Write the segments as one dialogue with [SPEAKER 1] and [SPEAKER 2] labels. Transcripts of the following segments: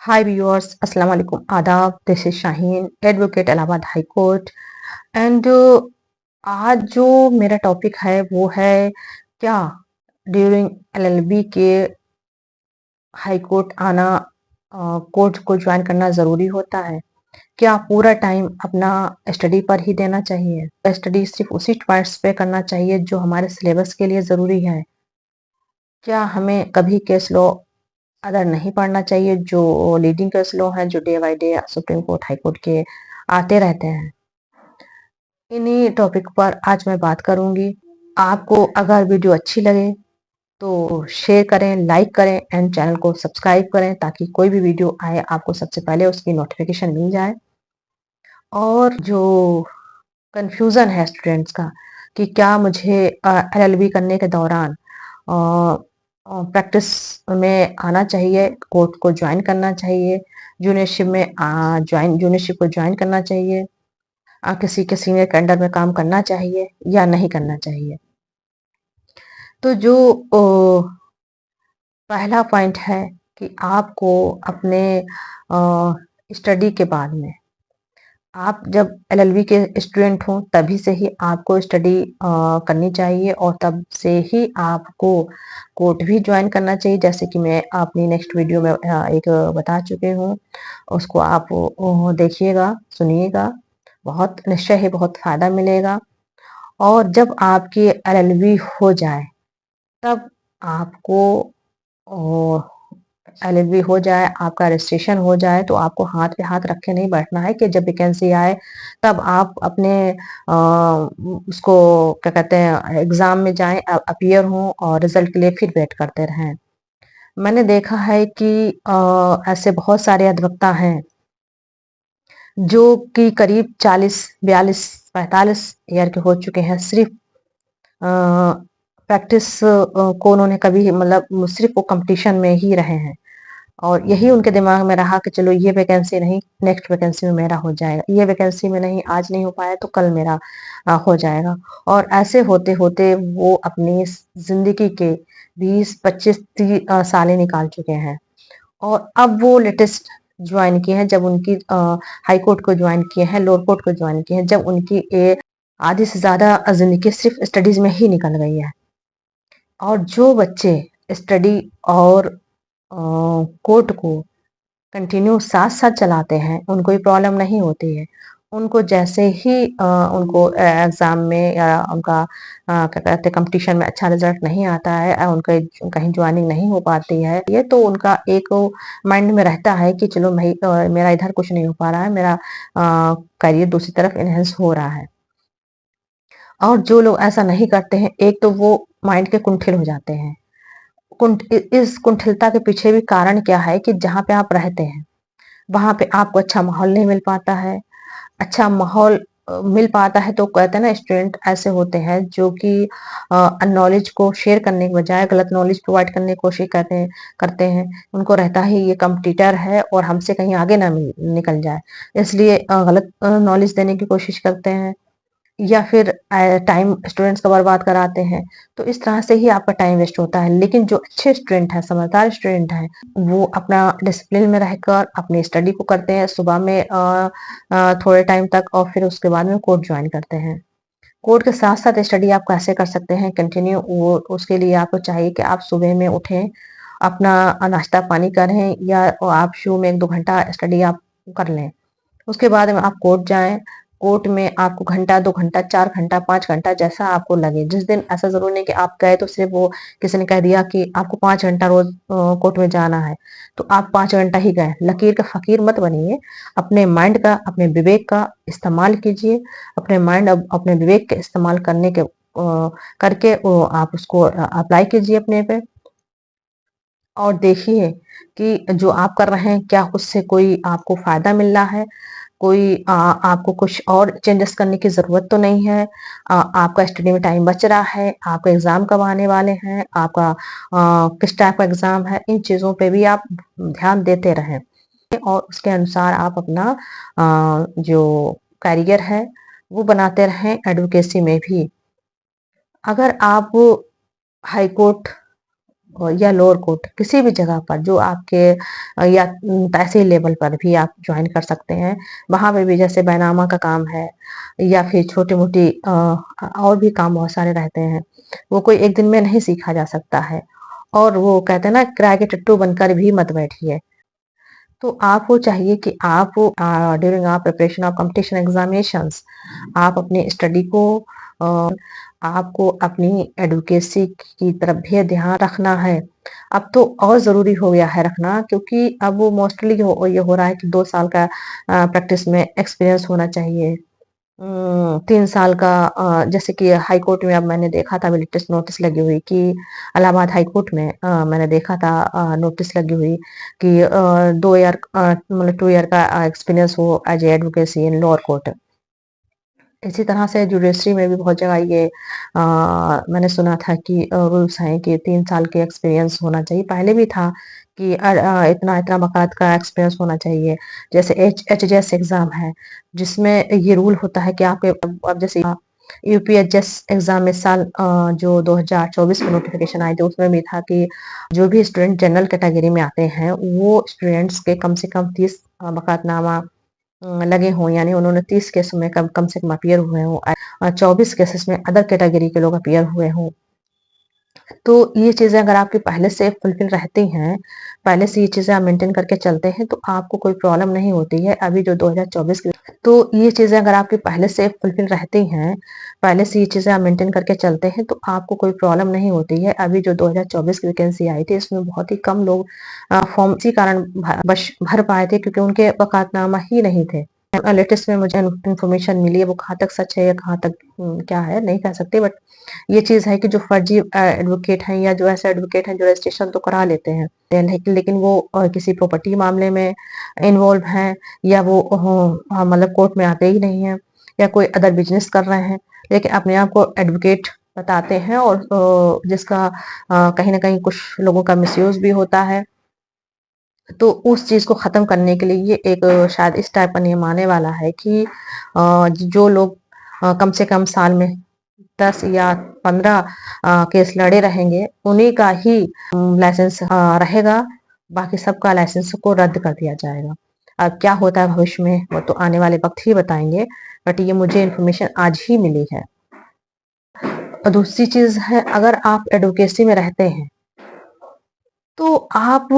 [SPEAKER 1] हाय viewers, अस्सलाम वालेकुम, आदाब। This is Shaheen, advocate Allahabad high court. And आज जो मेरा टॉपिक है वो है, क्या ड्यूरिंग एलएलबी के हाई कोर्ट आना, कोर्ट को ज्वाइन करना ज़रूरी होता है? क्या पूरा टाइम अपना स्टडी पर ही देना चाहिए? स्टडी सिर्फ उसी पॉइंट्स पे करना चाहिए जो हमारे सिलेबस के लिए ज़रूरी है? क्या हमें कभी केस लॉ अगर नहीं पढ़ना चाहिए, जो लीडिंग केस लॉ है, जो day by day supreme court high court के आते रहते हैं? इन्हीं टॉपिक पर आज मैं बात करूंगी। आपको अगर वीडियो अच्छी लगे तो शेयर करें, लाइक करें एंड चैनल को सब्सक्राइब करें ताकि कोई भी वीडियो आए आपको सबसे पहले उसकी नोटिफिकेशन मिल जाए। और जो कंफ्यूजन है स्टूडेंट्स का कि क्या मुझे एलएलबी करने के दौरान प्रैक्टिस में आना चाहिए, कोर्ट को ज्वाइन करना चाहिए, जूनियरशिप में जूनियरशिप को ज्वाइन करना चाहिए, किसी के सीनियर के अंडर में काम करना चाहिए या नहीं करना चाहिए? तो जो पहला पॉइंट है कि आपको अपने स्टडी के बाद में, आप जब एलएलबी के स्टूडेंट हो तभी से ही आपको स्टडी करनी चाहिए और तब से ही आपको कोर्ट भी ज्वाइन करना चाहिए। जैसे कि मैं अपनी नेक्स्ट वीडियो में एक बता चुके हूँ, उसको आप देखिएगा, सुनिएगा, बहुत निश्चय ही बहुत फायदा मिलेगा। और जब आपकी एलएलबी हो जाए तब आपको एलएलबी हो जाए, आपका रजिस्ट्रेशन हो जाए, तो आपको हाथ पे हाथ रखे नहीं बैठना है कि जब वैकेंसी आए तब आप अपने उसको क्या कहते हैं एग्जाम में जाएं, अपीयर हों और रिजल्ट के लिए फिर वेट करते रहें। मैंने देखा है कि ऐसे बहुत सारे अधिवक्ता हैं जो कि करीब 40, 42, 45 ईयर के हो चुके हैं, सिर्फ प्रैक्टिस को उन्होंने कभी मतलब सिर्फ वो कंपटीशन में ही रहे हैं और यही उनके दिमाग में रहा कि चलो ये वैकेंसी नहीं, नेक्स्ट वैकेंसी में मेरा हो जाएगा, ये वैकेंसी में नहीं, आज नहीं हो पाया तो कल मेरा हो जाएगा। और ऐसे होते होते वो अपनी जिंदगी के 20, 25, 30 सालें निकाल चुके हैं। और अब वो लेटेस्ट ज्वाइन किए हैं, जब उनकी हाई कोर्ट को ज्वाइन किए हैं, लोअर कोर्ट को ज्वाइन किए हैं, जब उनकी आधी से ज्यादा जिंदगी सिर्फ स्टडीज में ही निकल गई है। और जो बच्चे स्टडी और कोर्ट को कंटिन्यू साथ साथ चलाते हैं उनको कोई प्रॉब्लम नहीं होती है। उनको जैसे ही उनको एग्जाम में या उनका क्या कहते हैं कंपटीशन में अच्छा रिजल्ट नहीं आता है, उनका कहीं ज्वाइनिंग नहीं हो पाती है, ये तो उनका एक माइंड में रहता है कि चलो भाई मेरा इधर कुछ नहीं हो पा रहा है, मेरा करियर दूसरी तरफ इनहेंस हो रहा है। और जो लोग ऐसा नहीं करते हैं, एक तो वो माइंड के कुंठिल हो जाते हैं। इस कुंठिलता के पीछे भी कारण क्या है कि जहाँ पे आप रहते हैं वहां पे आपको अच्छा माहौल नहीं मिल पाता है। अच्छा माहौल मिल पाता है तो कहते हैं ना, स्टूडेंट ऐसे होते हैं जो कि नॉलेज को शेयर करने के बजाय गलत नॉलेज प्रोवाइड करने की कोशिश करते हैं। उनको रहता है ये कंपटीटर है और हमसे कहीं आगे ना निकल जाए, इसलिए गलत नॉलेज देने की कोशिश करते हैं या फिर टाइम स्टूडेंट्स का बर्बाद कराते हैं। तो इस तरह से ही आपका टाइम वेस्ट होता है। लेकिन जो अच्छे स्टूडेंट हैं, समझदार स्टूडेंट हैं, वो अपना डिसिप्लिन में रहकर अपनी स्टडी को करते हैं सुबह में थोड़े टाइम तक, और फिर उसके बाद में कोर्ट ज्वाइन करते हैं। कोर्ट के साथ साथ स्टडी आप कैसे कर सकते हैं कंटिन्यू, वो उसके लिए आपको चाहिए कि आप सुबह में उठें, अपना नाश्ता पानी करें या आप शुरू में 1-2 घंटा स्टडी आप कर लें। उसके बाद में आप कोर्ट जाएं। कोर्ट में आपको घंटा, 2 घंटा, 4 घंटा, 5 घंटा जैसा आपको लगे। जिस दिन ऐसा जरूरी नहीं कि आप गए तो सिर्फ वो किसी ने कह दिया कि आपको 5 घंटा रोज कोर्ट में जाना है तो आप 5 घंटा ही गए। लकीर का फकीर मत बनिए। अपने माइंड का, अपने विवेक का इस्तेमाल कीजिए। अपने माइंड, अपने विवेक के इस्तेमाल करने के करके आप उसको अप्लाई कीजिए अपने पे और देखिए कि जो आप कर रहे हैं क्या उससे कोई आपको फायदा मिल रहा है। कोई आपको कुछ और चेंजेस करने की ज़रूरत तो नहीं है। आपका स्टडी में टाइम बच रहा है, आपका एग्ज़ाम कब आने वाले हैं, आपका किस टाइप का एग्ज़ाम है, इन चीज़ों पे भी आप ध्यान देते रहें और उसके अनुसार आप अपना जो करियर है वो बनाते रहें एडवोकेसी में भी। अगर आप हाई कोर्ट या लोअर कोर्ट, किसी भी जगह पर जो आपके या तहसील लेवल पर भी आप ज्वाइन कर सकते हैं। वहाँ पे भी जैसे बैनामा का काम है या फिर छोटी-मोटी और भी काम बहुत सारे रहते हैं। वो कोई एक दिन में नहीं सीखा जा सकता है। और वो कहते हैं ना, किराए के टट्टू बनकर भी मत बैठिए। तो आपको चाहिए कि आप during preparation of competition examinations आप अपनी स्टडी को अ, आपको अपनी एडवोकेसी की तरफ भी ध्यान रखना है। अब तो और ज़रूरी हो गया है रखना, क्योंकि अब वो मोस्टली ये हो रहा है कि 2 साल का प्रैक्टिस में एक्सपीरियंस होना चाहिए। 3 साल का जैसे कि हाई कोर्ट में अब मैंने देखा था, अभी लेटेस्ट नोटिस लगी हुई कि इलाहाबाद हाई कोर्ट में मैंने देखा था नोटिस लगी हुई कि 2 ईयर मतलब 2 ईयर का एक्सपीरियंस हो as a advocacy in lower court. इसी तरह से जुडिशरी में भी बहुत जगह ये मैंने सुना था कि रूल्स हैं कि 3 साल के एक्सपीरियंस होना चाहिए। पहले भी था कि इतना-इतना वक़ालत का एक्सपीरियंस होना चाहिए। जैसे एचजेएस एग्ज़ाम है, जिसमें ये रूल होता है कि आपके अब जैसे यूपीएचएस एग्ज़ाम इस साल जो 2024 में नोटिफ़िकेशन आई थी, उसमें भी था कि जो भी स्टूडेंट जनरल कैटेगरी में आते हैं, वो स्टूडेंट्स के कम से कम 30 वक़ालतनामा लगे हों, यानी उन्होंने 30 केस में कम कम से कम अपीयर हुए हों। 24 केसेस में अदर कैटेगरी के लोग अपीयर हुए हों। तो ये चीज़ें अगर आपकी पहले से फुलफिल रहती हैं, पहले से ये चीज़ें आप मेंटेन करके चलते हैं, तो आपको कोई प्रॉब्लम नहीं होती है। अभी जो 2024 की तो ये चीज़ें अगर आपकी पहले से फुलफिल रहती हैं, पहले से ये चीज़ें आप मेंटेन करके चलते हैं, तो आपको कोई प्रॉब्लम नहीं होती है। अभी जो 2024 की वैकेंसी आई थी, इसमें बहुत ही कम लोग फॉर्म इसी कारण भर पाए थे, क्योंकि उनके वकालतनामा ही नहीं थे। लेटेस्ट में मुझे इन्फॉर्मेशन मिली है, वो कहाँ तक सच है या कहाँ तक क्या है नहीं कह सकते, बट ये चीज़ है कि जो फर्जी एडवोकेट हैं या जो ऐसे एडवोकेट हैं जो रजिस्ट्रेशन तो करा लेते हैं, लेकिन वो किसी प्रॉपर्टी मामले में इन्वॉल्व हैं, या वो मतलब कोर्ट में आते ही नहीं हैं, या कोई अदर बिजनेस कर रहे हैं, लेकिन अपने आप को एडवोकेट बताते हैं, और जिसका कहीं ना कहीं कुछ लोगों का मिसयूज भी होता है। तो उस चीज़ को ख़त्म करने के लिए ये एक शायद इस टाइप का नियम आने वाला है कि जो लोग कम से कम साल में 10 या 15 केस लड़े रहेंगे, उन्हीं का ही लाइसेंस रहेगा, बाकी सबका लाइसेंस को रद्द कर दिया जाएगा। अब क्या होता है भविष्य में, वो तो आने वाले वक़्त ही बताएँगे, बट ये मुझे इन्फॉर्मेशन आज ही मिली है। और दूसरी चीज़ है, अगर आप एडवोकेसी में रहते हैं, तो आप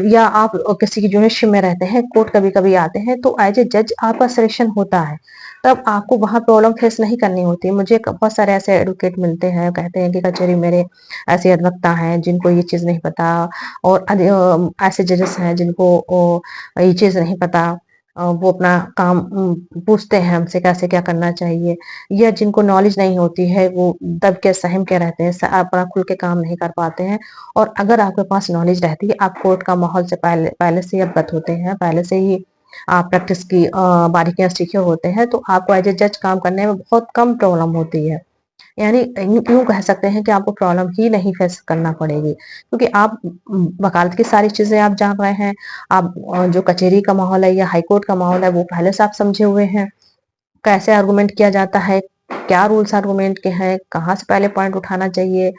[SPEAKER 1] या आप किसी की जुडिशरी में रहते हैं, कोर्ट कभी-कभी आते हैं, तो एज़ ए जज आपका सिलेक्शन होता है, तब आपको वहाँ प्रॉब्लम फेस नहीं करनी होती है। मुझे बहुत सारे ऐसे एडवोकेट मिलते हैं, कहते हैं कि कचहरी मेरे ऐसे अधिवक्ता हैं जिनको ये चीज़ नहीं पता, और ऐसे जजेस हैं जिनको ये चीज़ नहीं पता। वो अपना काम पूछते हैं हमसे कैसे क्या करना चाहिए, या जिनको नॉलेज नहीं होती है, वो दब के सहम के रहते हैं, अपना खुल के काम नहीं कर पाते हैं। और अगर आपके पास नॉलेज रहती है, आप कोर्ट का माहौल से पहले पहले से ही अवगत होते हैं, पहले से ही आप प्रैक्टिस की बारीकियाँ सीखे होते हैं, तो आपको एज़ ए जज काम करने में बहुत कम प्रॉब्लम होती है। यानी यूँ कह सकते हैं कि आपको प्रॉब्लम ही नहीं फेस करना पड़ेगी, क्योंकि आप वकालत की सारी चीज़ें आप जान रहे हैं। आप जो कचहरी का माहौल है या हाई कोर्ट का माहौल है, वो पहले से आप समझे हुए हैं। कैसे आर्गुमेंट किया जाता है, क्या रूल्स आर्गुमेंट के हैं, कहाँ से पहले पॉइंट उठाना चाहिए,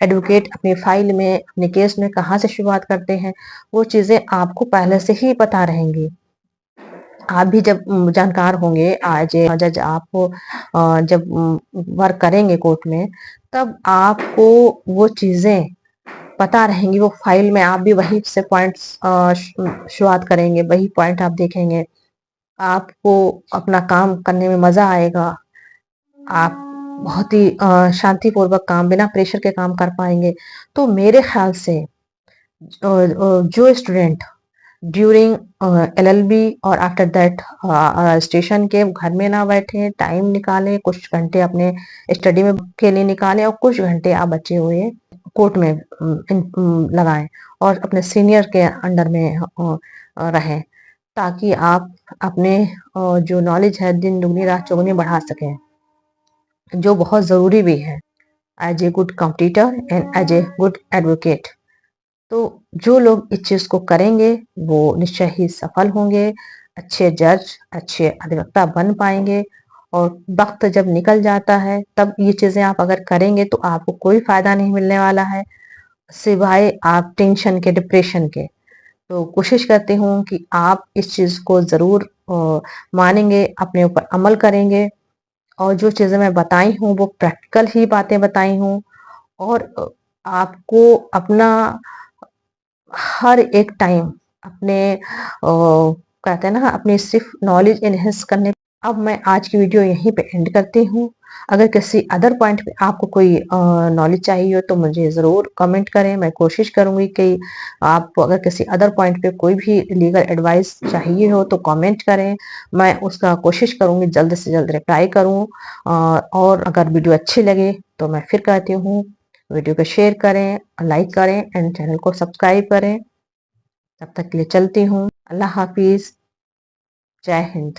[SPEAKER 1] एडवोकेट अपनी फाइल में, अपने केस में कहाँ से शुरुआत करते हैं, वो चीज़ें आपको पहले से ही पता रहेंगी। आप भी जब जानकार होंगे एज ए जज, आप जब वर्क करेंगे कोर्ट में, तब आपको वो चीज़ें पता रहेंगी। वो फाइल में आप भी वही से पॉइंट्स शुरुआत करेंगे, वही पॉइंट आप देखेंगे। आपको अपना काम करने में मज़ा आएगा। आप बहुत ही शांतिपूर्वक काम, बिना प्रेशर के काम कर पाएँगे। तो मेरे ख़्याल से जो स्टूडेंट ड्यूरिंग एलएलबी और आफ्टर दैट स्टेशन के घर में ना बैठे, टाइम निकालें, कुछ घंटे अपने स्टडी में के लिए निकालें, और कुछ घंटे आप बचे हुए कोर्ट में लगाएं, और अपने सीनियर के अंडर में रहें, ताकि आप अपने जो नॉलेज है दिन दुगनी रात चौगुनी बढ़ा सकें, जो बहुत ज़रूरी भी है as a good competitor and as a good advocate. तो जो लोग इस चीज़ को करेंगे, वो निश्चय ही सफल होंगे, अच्छे जज, अच्छे अधिवक्ता बन पाएँगे। और वक़्त जब निकल जाता है, तब ये चीज़ें आप अगर करेंगे, तो आपको कोई फ़ायदा नहीं मिलने वाला है। सिवाय आप टेंशन के, डिप्रेशन के। तो कोशिश करती हूँ कि आप इस चीज़ को ज़रूर मानेंगे, अपने ऊपर अमल करेंगे और जो चीज़ें मैं बताई हूँ वो प्रैक्टिकल ही बातें बताई हूँ और आपको अपना हर एक टाइम अपने कहते हैं ना अपनी सिर्फ नॉलेज एनहेंस करने। अब मैं आज की वीडियो यहीं पे एंड करती हूँ। अगर किसी अदर पॉइंट पे आपको कोई नॉलेज चाहिए हो तो मुझे ज़रूर कमेंट करें। मैं कोशिश करूँगी कि आपको अगर किसी अदर पॉइंट पे कोई भी लीगल एडवाइस चाहिए हो तो कमेंट करें। मैं उसका कोशिश करूँगी जल्द से जल्द रिप्लाई करूँ। और अगर वीडियो अच्छी लगे तो मैं फिर कहती हूँ वीडियो को शेयर करें, लाइक करें एंड चैनल को सब्सक्राइब करें। तब तक के लिए चलती हूँ। अल्लाह हाफिज़। जय हिंद।